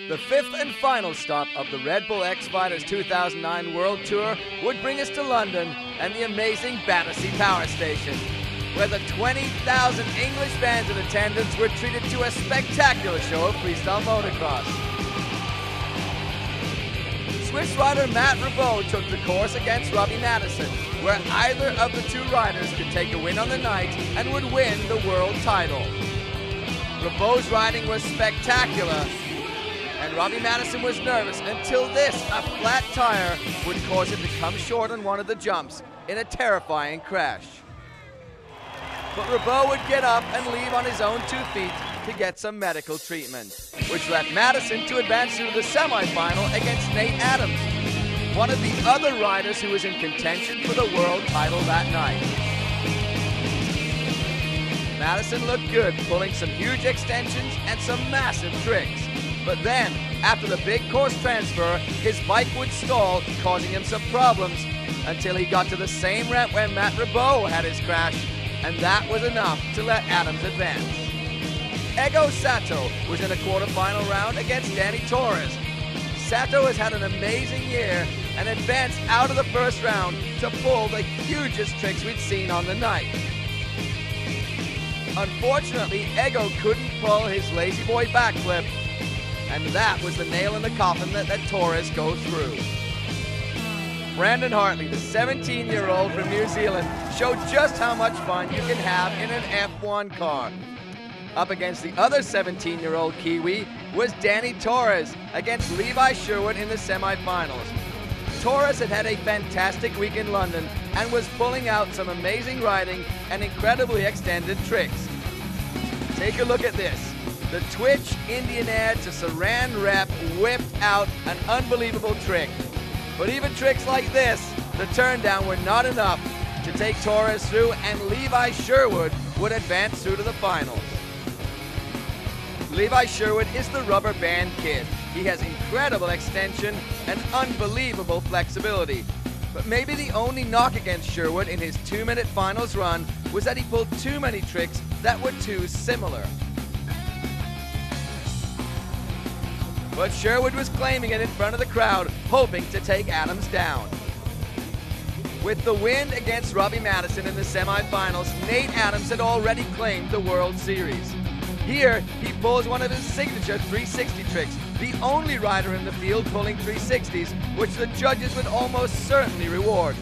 The fifth and final stop of the Red Bull X-Fighters 2009 World Tour would bring us to London and the amazing Battersea Power Station, where the 20,000 English fans in attendance were treated to a spectacular show of freestyle motocross. Swiss rider Matt Ribot took the course against Robbie Madison, where either of the two riders could take a win on the night and would win the world title. Ribot's riding was spectacular, and Robbie Madison was nervous until this, a flat tire, would cause him to come short on one of the jumps in a terrifying crash. But Ribot would get up and leave on his own 2 feet to get some medical treatment, which left Madison to advance to the semi-final against Nate Adams, one of the other riders who was in contention for the world title that night. Madison looked good, pulling some huge extensions and some massive tricks. But then, after the big course transfer, his bike would stall, causing him some problems, until he got to the same ramp where Matt Ribot had his crash, and that was enough to let Adams advance. Ego Sato was in a quarterfinal round against Danny Torres. Sato has had an amazing year and advanced out of the first round to pull the hugest tricks we'd seen on the night. Unfortunately, Ego couldn't pull his lazy boy backflip, and that was the nail in the coffin that let Torres go through. Brandon Hartley, the 17-year-old from New Zealand, showed just how much fun you can have in an F1 car. Up against the other 17-year-old Kiwi was Danny Torres against Levi Sherwood in the semifinals. Torres had had a fantastic week in London and was pulling out some amazing riding and incredibly extended tricks. Take a look at this. The Twitch Indian Air to Saran Wrap whipped out an unbelievable trick. But even tricks like this, the turn down, were not enough to take Torres through, and Levi Sherwood would advance through to the finals. Levi Sherwood is the rubber band kid. He has incredible extension and unbelievable flexibility. But maybe the only knock against Sherwood in his 2-minute finals run was that he pulled too many tricks that were too similar. But Sherwood was claiming it in front of the crowd, hoping to take Adams down. With the win against Robbie Madison in the semifinals, Nate Adams had already claimed the World Series. Here, he pulls one of his signature 360 tricks, the only rider in the field pulling 360s, which the judges would almost certainly reward.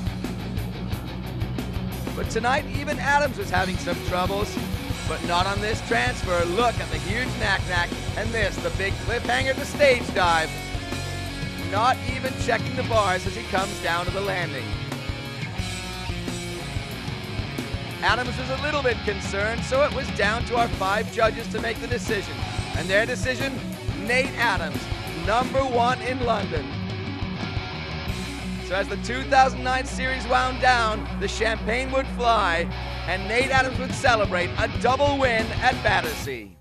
But tonight, even Adams was having some troubles. But not on this transfer. Look at the huge knack-knack, and this, the big cliffhanger to stage dive. Not even checking the bars as he comes down to the landing. Adams was a little bit concerned, so it was down to our 5 judges to make the decision. And their decision, Nate Adams, #1 in London. So as the 2009 series wound down, the champagne would fly, and Nate Adams would celebrate a double win at Battersea.